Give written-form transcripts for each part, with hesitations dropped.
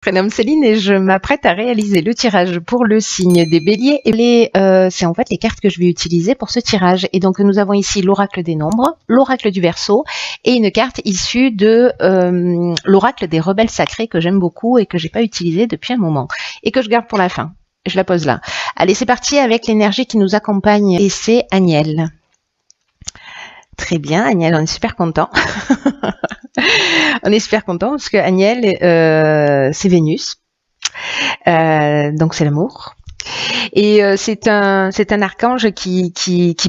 Prénomme Céline et je m'apprête à réaliser le tirage pour le signe des béliers. Et c'est en fait les cartes que je vais utiliser pour ce tirage. Et donc nous avons ici l'oracle des nombres, l'oracle du Verseau et une carte issue de l'oracle des rebelles sacrés que j'aime beaucoup et que j'ai pas utilisé depuis un moment et que je garde pour la fin. Je la pose là. Allez, c'est parti avec l'énergie qui nous accompagne et c'est Agnelle. Très bien, Agnelle, on est super content. On est super content parce que Agnelle, c'est Vénus, donc c'est l'amour. Et c'est un archange qui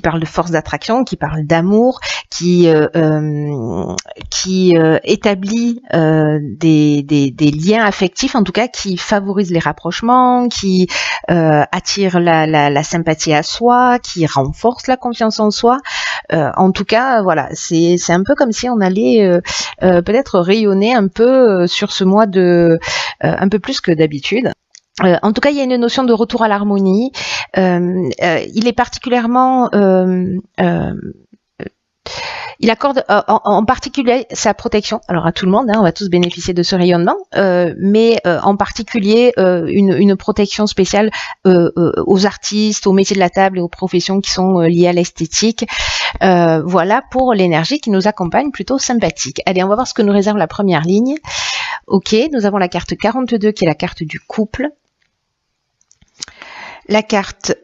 parle de force d'attraction, qui parle d'amour, qui établit des liens affectifs, en tout cas qui favorise les rapprochements, qui attire la sympathie à soi, qui renforce la confiance en soi. En tout cas, voilà, c'est un peu comme si on allait peut-être rayonner un peu sur ce mois de un peu plus que d'habitude. En tout cas, il y a une notion de retour à l'harmonie. Il est particulièrement, il accorde en particulier sa protection. Alors à tout le monde, hein, on va tous bénéficier de ce rayonnement, mais en particulier une protection spéciale aux artistes, aux métiers de la table et aux professions qui sont liées à l'esthétique. Voilà pour l'énergie qui nous accompagne, plutôt sympathique. Allez, on va voir ce que nous réserve la première ligne. Ok, nous avons la carte 42 qui est la carte du couple. La carte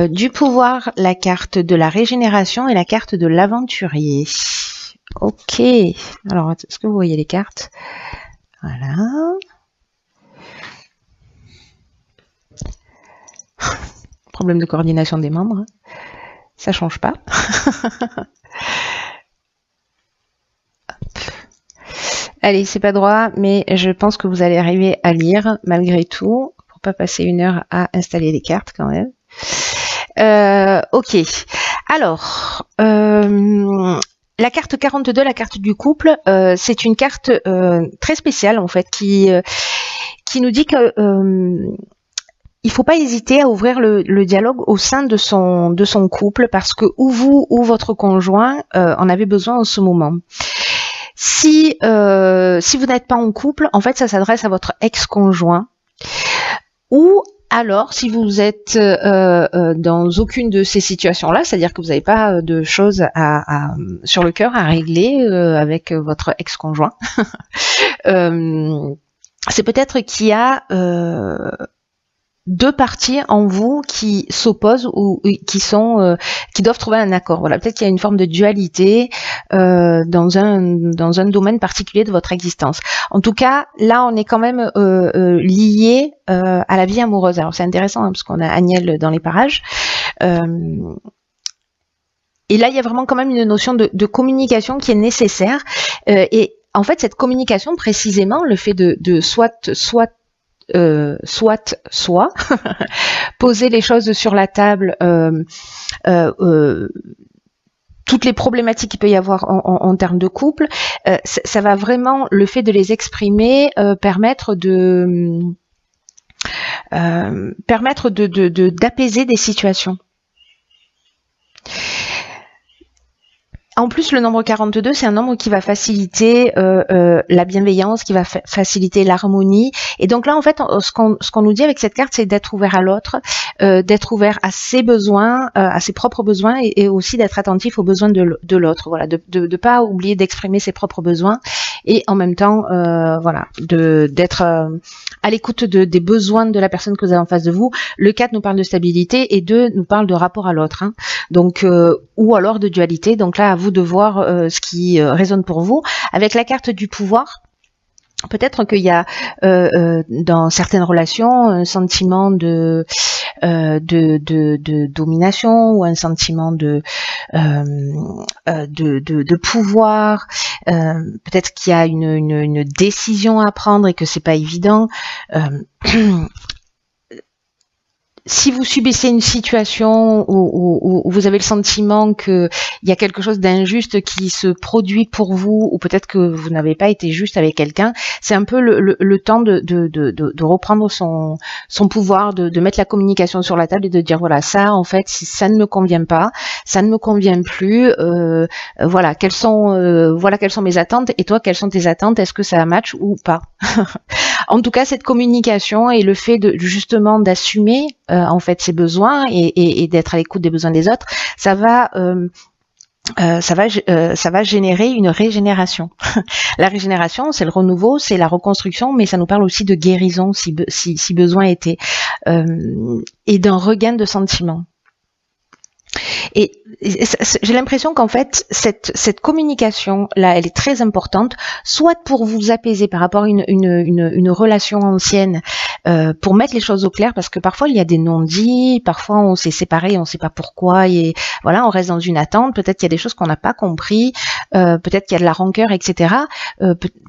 du pouvoir, la carte de la régénération et la carte de l'aventurier. Ok, alors est-ce que vous voyez les cartes? Voilà. Problème de coordination des membres, ça change pas. Allez, c'est pas droit, mais je pense que vous allez arriver à lire malgré tout. Pas passer une heure à installer les cartes quand même. Ok. Alors, la carte 42, la carte du couple, c'est une carte très spéciale en fait qui nous dit que il faut pas hésiter à ouvrir le dialogue au sein de son couple parce que ou vous ou votre conjoint en avez besoin en ce moment. Si vous n'êtes pas en couple, en fait, ça s'adresse à votre ex-conjoint. Ou alors, si vous êtes dans aucune de ces situations-là, c'est-à-dire que vous n'avez pas de choses sur le cœur à régler avec votre ex-conjoint, c'est peut-être qu'il y a deux parties en vous qui s'opposent ou qui doivent trouver un accord. Voilà, peut-être qu'il y a une forme de dualité dans un domaine particulier de votre existence. En tout cas, là, on est quand même lié à la vie amoureuse. Alors, c'est intéressant hein, parce qu'on a Agnelle dans les parages. Et là, il y a vraiment quand même une notion de communication qui est nécessaire. Et en fait, cette communication, précisément, le fait de soit poser les choses sur la table, toutes les problématiques qu'il peut y avoir en termes de couple, ça va vraiment, le fait de les exprimer, permettre d'apaiser des situations. En plus, le nombre 42, c'est un nombre qui va faciliter la bienveillance, qui va faciliter l'harmonie. Et donc là, en fait, ce qu'on nous dit avec cette carte, c'est d'être ouvert à l'autre, d'être ouvert à ses besoins, à ses propres besoins, et aussi d'être attentif aux besoins de l'autre. Voilà, de pas oublier d'exprimer ses propres besoins, et en même temps, voilà, d'être à l'écoute des besoins de la personne que vous avez en face de vous. Le 4 nous parle de stabilité et 2 nous parle de rapport à l'autre. Hein. Donc, ou alors de dualité. Donc là, à vous de voir ce qui résonne pour vous. Avec la carte du pouvoir, peut-être qu'il y a dans certaines relations un sentiment de domination ou un sentiment de pouvoir. Peut-être qu'il y a une décision à prendre et que c'est pas évident. Si vous subissez une situation où vous avez le sentiment qu'il y a quelque chose d'injuste qui se produit pour vous, ou peut-être que vous n'avez pas été juste avec quelqu'un, c'est un peu le temps de reprendre son pouvoir, de mettre la communication sur la table et de dire voilà, ça en fait, si ça ne me convient pas, ça ne me convient plus, voilà, quelles sont mes attentes, et toi, quelles sont tes attentes, est-ce que ça match ou pas? En tout cas, cette communication et le fait de justement d'assumer en fait ses besoins et d'être à l'écoute des besoins des autres, ça va générer une régénération. La régénération, c'est le renouveau, c'est la reconstruction, mais ça nous parle aussi de guérison si besoin était, et d'un regain de sentiments. Et j'ai l'impression qu'en fait, cette communication-là, elle est très importante, soit pour vous apaiser par rapport à une relation ancienne, pour mettre les choses au clair, parce que parfois il y a des non-dits, parfois on s'est séparés, on ne sait pas pourquoi, et voilà, on reste dans une attente, peut-être qu'il y a des choses qu'on n'a pas compris, peut-être qu'il y a de la rancœur, etc.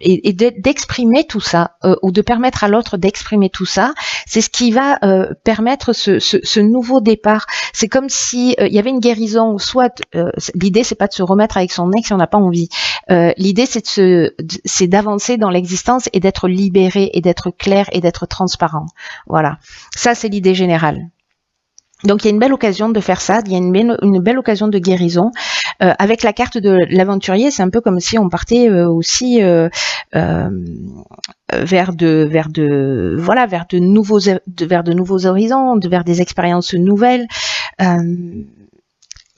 Et d'exprimer tout ça, ou de permettre à l'autre d'exprimer tout ça, c'est ce qui va permettre ce nouveau départ. C'est comme si il y avait une guérison, soit l'idée c'est pas de se remettre avec son ex si on n'a pas envie. L'idée c'est d'avancer dans l'existence et d'être libéré et d'être clair et d'être transparent. Voilà, ça c'est l'idée générale. Donc il y a une belle occasion de faire ça, il y a une belle occasion de guérison. Avec la carte de l'aventurier, c'est un peu comme si on partait aussi vers de nouveaux horizons, vers des expériences nouvelles.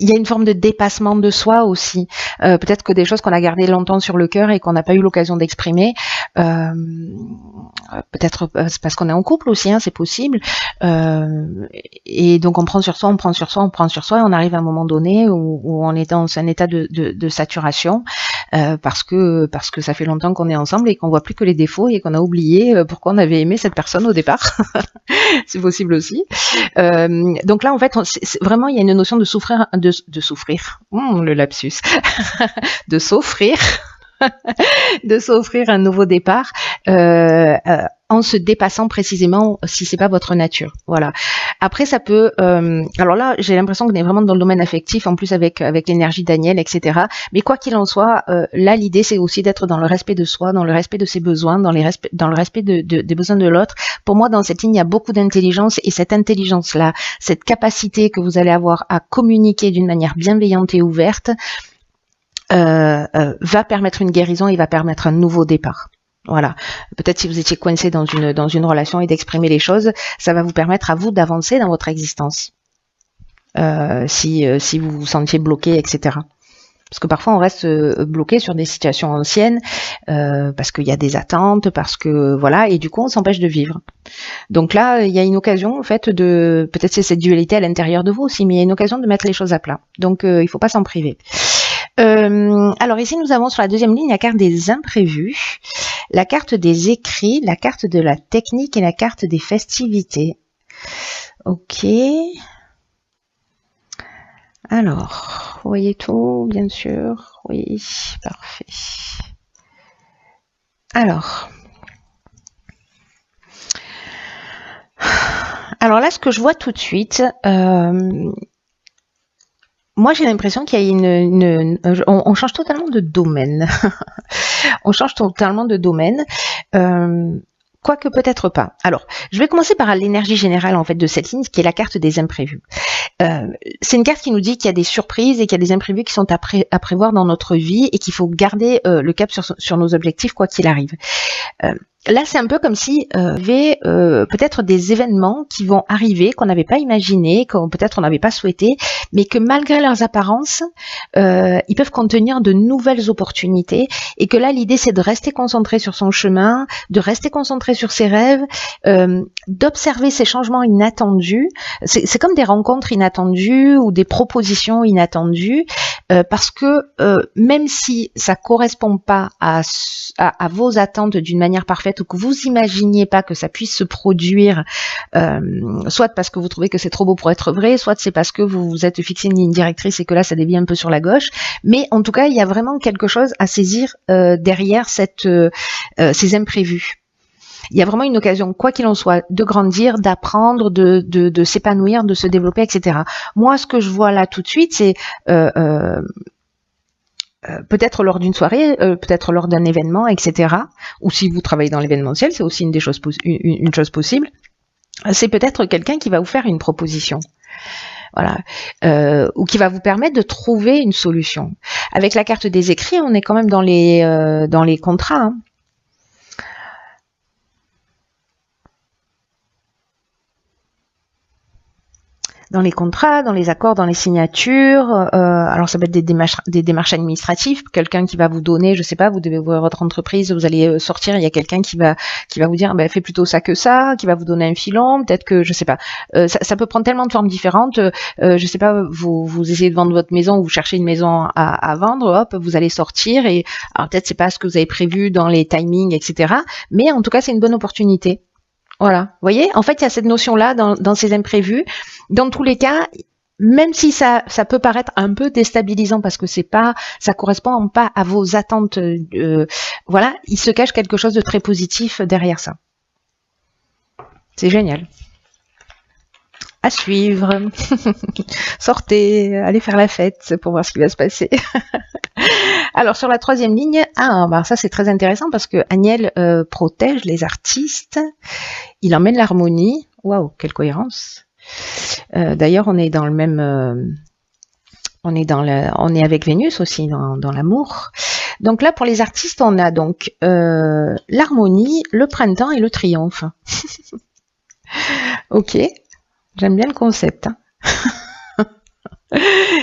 Il y a une forme de dépassement de soi aussi. Peut-être que des choses qu'on a gardées longtemps sur le cœur et qu'on n'a pas eu l'occasion d'exprimer. Peut-être c'est parce qu'on est en couple aussi, hein, c'est possible. Et donc on prend sur soi, et on arrive à un moment donné où on est dans un état de saturation parce que ça fait longtemps qu'on est ensemble et qu'on voit plus que les défauts et qu'on a oublié pourquoi on avait aimé cette personne au départ. C'est possible aussi. Donc là en fait, vraiment il y a une notion de souffrir, de souffrir. Le lapsus. De s'offrir. De s'offrir un nouveau départ en se dépassant précisément si c'est pas votre nature. Voilà. Après ça peut alors là j'ai l'impression qu'on est vraiment dans le domaine affectif en plus avec l'énergie Daniel, etc. Mais quoi qu'il en soit, là l'idée c'est aussi d'être dans le respect de soi, dans le respect de ses besoins, dans le respect des besoins de l'autre. Pour moi dans cette ligne il y a beaucoup d'intelligence et cette intelligence là, cette capacité que vous allez avoir à communiquer d'une manière bienveillante et ouverte va permettre une guérison et va permettre un nouveau départ. Voilà. Peut-être si vous étiez coincé dans une relation et d'exprimer les choses, ça va vous permettre à vous d'avancer dans votre existence. Si vous vous sentiez bloqué, etc. Parce que parfois on reste bloqué sur des situations anciennes, parce qu'il y a des attentes, parce que voilà, et du coup on s'empêche de vivre. Donc là, il y a une occasion en fait peut-être c'est cette dualité à l'intérieur de vous aussi, mais il y a une occasion de mettre les choses à plat. Donc il faut pas s'en priver. Alors ici nous avons sur la deuxième ligne la carte des imprévus, la carte des écrits, la carte de la technique et la carte des festivités. Ok. Alors, vous voyez tout, bien sûr. Oui, parfait. Alors là, ce que je vois tout de suite, moi, j'ai l'impression qu'il y a on change totalement de domaine. On change totalement de domaine. Quoique peut-être pas. Alors, je vais commencer par l'énergie générale en fait de cette ligne, qui est la carte des imprévus. C'est une carte qui nous dit qu'il y a des surprises et qu'il y a des imprévus qui sont à prévoir dans notre vie et qu'il faut garder le cap sur nos objectifs quoi qu'il arrive. Là, c'est un peu comme si il y avait peut-être des événements qui vont arriver qu'on n'avait pas imaginé, qu'on peut-être on n'avait pas souhaité, mais que malgré leurs apparences, ils peuvent contenir de nouvelles opportunités. Et que là, l'idée, c'est de rester concentré sur son chemin, de rester concentré sur ses rêves, d'observer ces changements inattendus. C'est comme des rencontres inattendues ou des propositions inattendues, parce que même si ça correspond pas à vos attentes d'une manière parfaite, ou que vous imaginiez pas que ça puisse se produire, soit parce que vous trouvez que c'est trop beau pour être vrai, soit c'est parce que vous vous êtes fixé une ligne directrice et que là ça dévie un peu sur la gauche, mais en tout cas il y a vraiment quelque chose à saisir derrière ces imprévus. Il y a vraiment une occasion, quoi qu'il en soit, de grandir, d'apprendre, de s'épanouir, de se développer, etc. Moi, ce que je vois là tout de suite, c'est peut-être lors d'une soirée, peut-être lors d'un événement, etc. Ou si vous travaillez dans l'événementiel, c'est aussi une chose possible. C'est peut-être quelqu'un qui va vous faire une proposition. Voilà, ou qui va vous permettre de trouver une solution. Avec la carte des écrits, on est quand même dans les contrats. Hein. dans les contrats, dans les accords, dans les signatures. Alors ça peut être des démarches administratives, quelqu'un qui va vous donner, je sais pas, vous devez ouvrir votre entreprise, vous allez sortir, il y a quelqu'un qui va vous dire, ben, fais plutôt ça que ça, qui va vous donner un filon, peut-être que, je sais pas, ça peut prendre tellement de formes différentes. Je sais pas, vous essayez de vendre votre maison, vous cherchez une maison à vendre, hop, vous allez sortir et alors peut-être c'est pas ce que vous avez prévu dans les timings, etc. Mais en tout cas, c'est une bonne opportunité. Voilà, vous voyez, en fait, il y a cette notion-là dans ces imprévus. Dans tous les cas, même si ça peut paraître un peu déstabilisant parce que ça correspond pas à vos attentes, voilà, il se cache quelque chose de très positif derrière ça. C'est génial. À suivre. Sortez, allez faire la fête pour voir ce qui va se passer. Alors sur la troisième ligne, bah ça c'est très intéressant parce que Aniel protège les artistes, il emmène l'harmonie. Waouh, quelle cohérence. D'ailleurs, on est dans le même, on est avec Vénus aussi dans l'amour. Donc là, pour les artistes, on a donc l'harmonie, le printemps et le triomphe. Ok, j'aime bien le concept. Hein.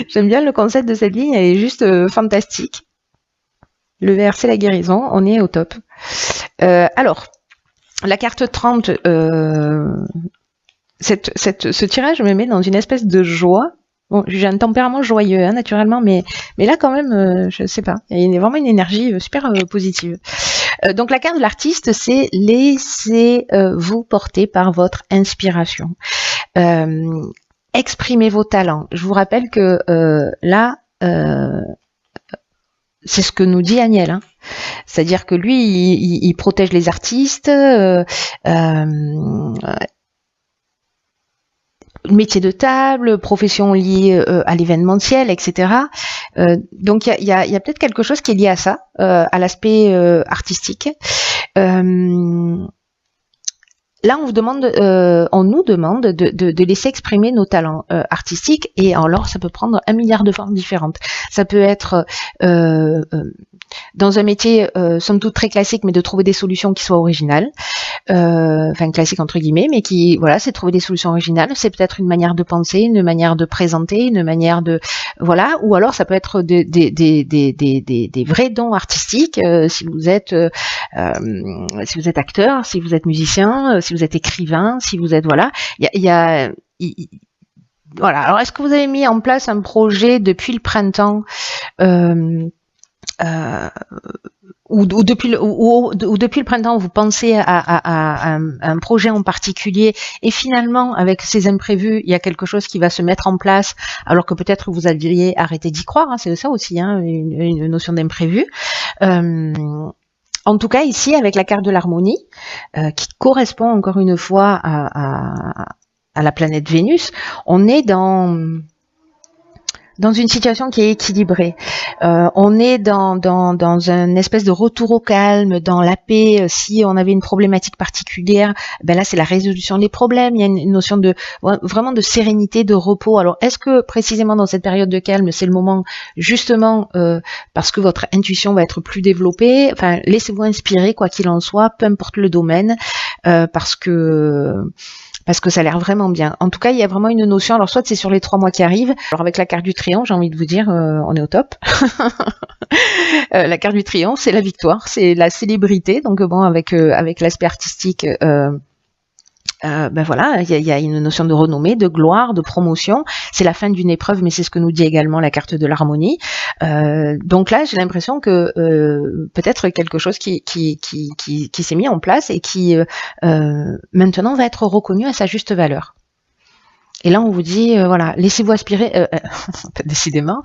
J'aime bien le concept de cette ligne, elle est juste fantastique. Le vert, c'est la guérison, on est au top. Alors, la carte 30, ce tirage me met dans une espèce de joie. Bon, j'ai un tempérament joyeux, hein, naturellement, mais là, quand même, je sais pas, il y a vraiment une énergie super positive. Donc, la carte de l'artiste, c'est laissez-vous porter par votre inspiration. Exprimez vos talents. Je vous rappelle que là, c'est ce que nous dit Aniel. Hein. C'est-à-dire que lui, il protège les artistes, métier de table, profession liée à l'événementiel, etc. Donc il y a peut-être quelque chose qui est lié à ça, à l'aspect artistique. Là, on nous demande de laisser exprimer nos talents artistiques, et alors ça peut prendre 1 milliard de formes différentes. Ça peut être dans un métier somme toute très classique, mais de trouver des solutions qui soient originales, enfin classique entre guillemets, mais qui, voilà, c'est trouver des solutions originales. C'est peut-être une manière de penser, une manière de présenter, une manière de, voilà, ou alors ça peut être des vrais dons artistiques. Si vous êtes acteur, si vous êtes musicien, si vous êtes écrivain, si vous êtes, voilà, voilà. Alors, est-ce que vous avez mis en place un projet depuis le printemps, ou depuis le printemps, vous pensez à un projet en particulier, et finalement, avec ces imprévus, il y a quelque chose qui va se mettre en place, alors que peut-être vous aviez arrêté d'y croire. Hein, c'est ça aussi, hein, une notion d'imprévu. En tout cas, ici, avec la carte de l'harmonie, qui correspond encore une fois à la planète Vénus, on est dans une situation qui est équilibrée. On est dans un espèce de retour au calme, dans la paix. Si on avait une problématique particulière, ben là c'est la résolution des problèmes. Il y a une notion de vraiment de sérénité, de repos. Alors est-ce que précisément dans cette période de calme, c'est le moment justement parce que votre intuition va être plus développée. Enfin, laissez-vous inspirer quoi qu'il en soit, peu importe le domaine, parce que ça a l'air vraiment bien. En tout cas, il y a vraiment une notion, alors soit c'est sur les 3 mois qui arrivent, alors avec la carte du triomphe, j'ai envie de vous dire, on est au top. La carte du triomphe, c'est la victoire, c'est la célébrité, donc bon, avec l'aspect artistique, ben voilà, il y a une notion de renommée, de gloire, de promotion. C'est la fin d'une épreuve, mais c'est ce que nous dit également la carte de l'harmonie. Donc là, j'ai l'impression que peut-être quelque chose qui s'est mis en place et qui maintenant va être reconnu à sa juste valeur. Et là, on vous dit, voilà, laissez-vous aspirer, décidément,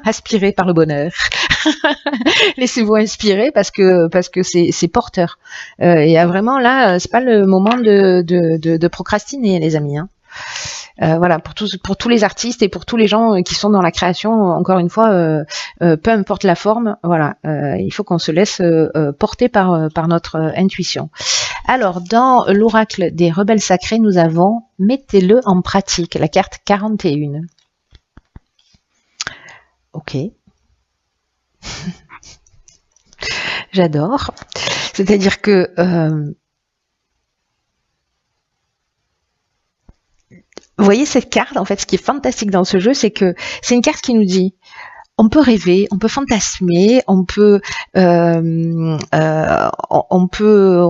aspirer par le bonheur. Laissez-vous inspirer parce que c'est porteur. Il y a vraiment là, c'est pas le moment de procrastiner, les amis. Hein. Voilà, pour tous les artistes et pour tous les gens qui sont dans la création, encore une fois, peu importe la forme, voilà, il faut qu'on se laisse porter par notre intuition. Alors, dans l'oracle des rebelles sacrés, nous avons « Mettez-le en pratique », la carte 41. Ok. J'adore. C'est-à-dire que Vous voyez cette carte, en fait, ce qui est fantastique dans ce jeu, c'est que c'est une carte qui nous dit on peut rêver, on peut fantasmer, on peut on peut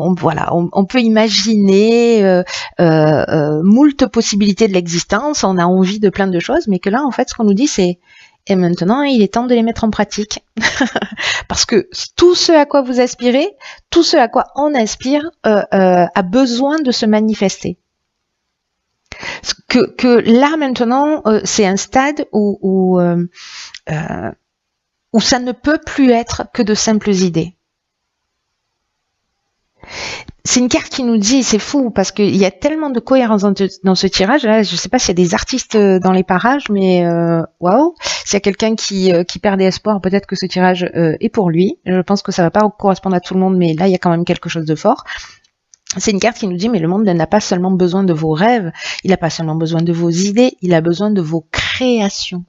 imaginer moult possibilités de l'existence, on a envie de plein de choses, mais que là en fait ce qu'on nous dit c'est et maintenant il est temps de les mettre en pratique parce que tout ce à quoi vous aspirez, tout ce à quoi on aspire a besoin de se manifester. Que là maintenant c'est un stade où ça ne peut plus être que de simples idées. C'est une carte qui nous dit, c'est fou, parce qu'il y a tellement de cohérence dans ce tirage. Là, je ne sais pas s'il y a des artistes dans les parages, mais waouh, s'il y a quelqu'un qui perd des espoirs, peut-être que ce tirage est pour lui. Je pense que ça ne va pas correspondre à tout le monde, mais là, il y a quand même quelque chose de fort. C'est une carte qui nous dit, mais le monde n'a pas seulement besoin de vos rêves, il n'a pas seulement besoin de vos idées, il a besoin de vos créations.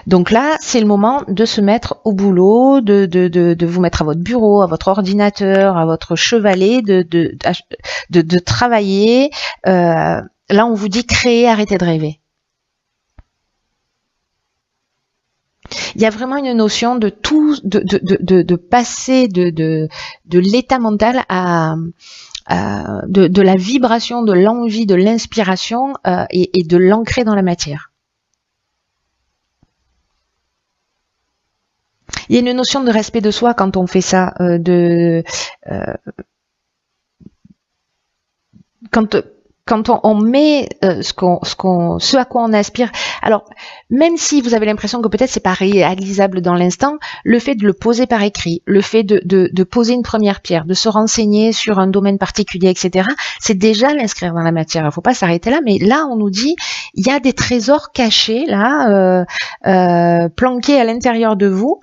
Donc là, c'est le moment de se mettre au boulot, de vous mettre à votre bureau, à votre ordinateur, à votre chevalet, de travailler. Là, on vous dit créer, arrêtez de rêver. Il y a vraiment une notion de tout, de passer de l'état mental à de la vibration, de l'envie, de l'inspiration et de l'ancrer dans la matière. Il y a une notion de respect de soi quand on fait ça, quand on met ce à quoi on aspire. Alors, même si vous avez l'impression que peut-être c'est pas réalisable dans l'instant, le fait de le poser par écrit, le fait de poser une première pierre, de se renseigner sur un domaine particulier, etc., c'est déjà l'inscrire dans la matière. Il ne faut pas s'arrêter là, mais là, on nous dit, il y a des trésors cachés, là, planqués à l'intérieur de vous.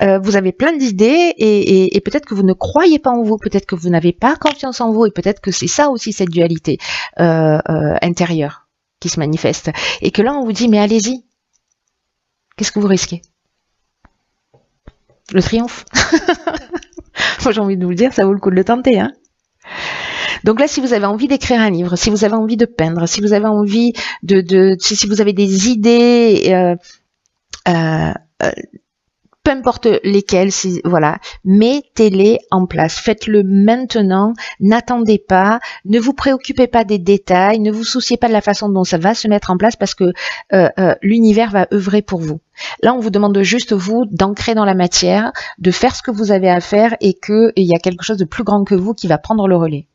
Vous avez plein d'idées et peut-être que vous ne croyez pas en vous, peut-être que vous n'avez pas confiance en vous et peut-être que c'est ça aussi cette dualité intérieure qui se manifeste. Et que là on vous dit mais allez-y, qu'est-ce que vous risquez? Le triomphe. Moi j'ai envie de vous le dire, ça vaut le coup de le tenter, hein. Donc là, si vous avez envie d'écrire un livre, si vous avez envie de peindre, si vous avez envie si vous avez des idées, peu importe lesquelles, voilà, mettez-les en place. Faites-le maintenant, n'attendez pas, ne vous préoccupez pas des détails, ne vous souciez pas de la façon dont ça va se mettre en place parce que l'univers va œuvrer pour vous. Là, on vous demande juste, vous, d'ancrer dans la matière, de faire ce que vous avez à faire et qu'il y a quelque chose de plus grand que vous qui va prendre le relais.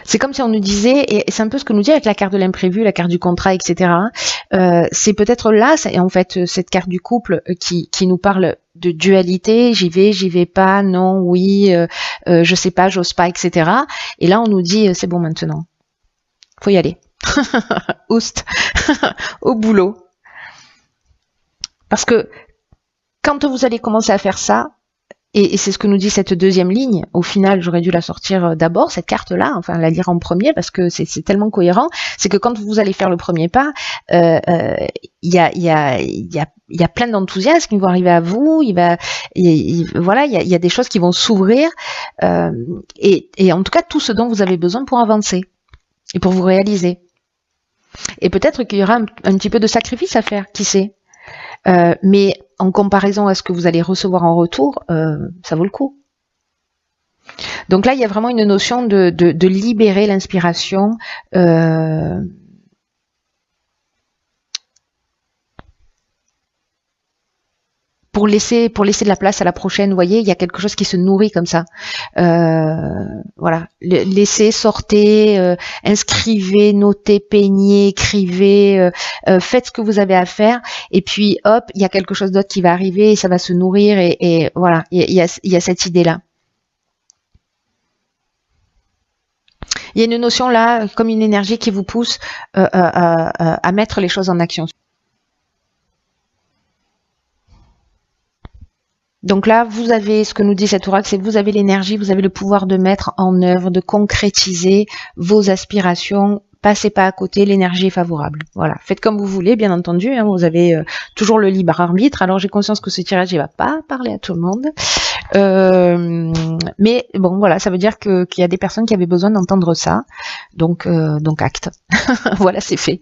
C'est comme si on nous disait, et c'est un peu ce que nous dit avec la carte de l'imprévu, la carte du contrat, etc. C'est peut-être là, et en fait, cette carte du couple qui nous parle de dualité, j'y vais pas, non, oui, je sais pas, j'ose pas, etc. Et là, on nous dit, c'est bon maintenant, faut y aller. Oust, au boulot. Parce que quand vous allez commencer à faire ça, et c'est ce que nous dit cette deuxième ligne. Au final, j'aurais dû la sortir d'abord, cette carte-là, enfin la lire en premier, parce que c'est tellement cohérent. C'est que quand vous allez faire le premier pas, il y a plein d'enthousiasme qui vont arriver à vous. Voilà, il y a des choses qui vont s'ouvrir. Et en tout cas, tout ce dont vous avez besoin pour avancer et pour vous réaliser. Et peut-être qu'il y aura un petit peu de sacrifice à faire, qui sait. Mais en comparaison à ce que vous allez recevoir en retour, ça vaut le coup. Donc là, il y a vraiment une notion de libérer l'inspiration. Pour laisser de la place à la prochaine, vous voyez, il y a quelque chose qui se nourrit comme ça. Voilà, laissez, sortez, inscrivez, notez, peignez, écrivez, faites ce que vous avez à faire, et puis hop, il y a quelque chose d'autre qui va arriver, et ça va se nourrir, et voilà, il y a cette idée-là. Il y a une notion là, comme une énergie qui vous pousse à mettre les choses en action. Donc là, vous avez ce que nous dit cet oracle, c'est que vous avez l'énergie, vous avez le pouvoir de mettre en œuvre, de concrétiser vos aspirations passez pas à côté, l'énergie est favorable. Voilà, faites comme vous voulez, bien entendu, hein, vous avez toujours le libre arbitre. Alors j'ai conscience que ce tirage, il va pas parler à tout le monde. Mais bon, voilà, ça veut dire qu'il y a des personnes qui avaient besoin d'entendre ça. Donc acte. Voilà, c'est fait.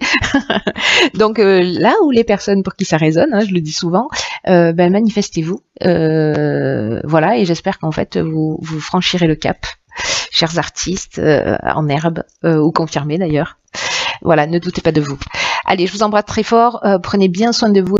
Donc là où les personnes pour qui ça résonne, hein, je le dis souvent, manifestez-vous. Voilà, et j'espère qu'en fait vous franchirez le cap, chers artistes, en herbe ou confirmés d'ailleurs. Voilà, ne doutez pas de vous. Allez, je vous embrasse très fort. Prenez bien soin de vous.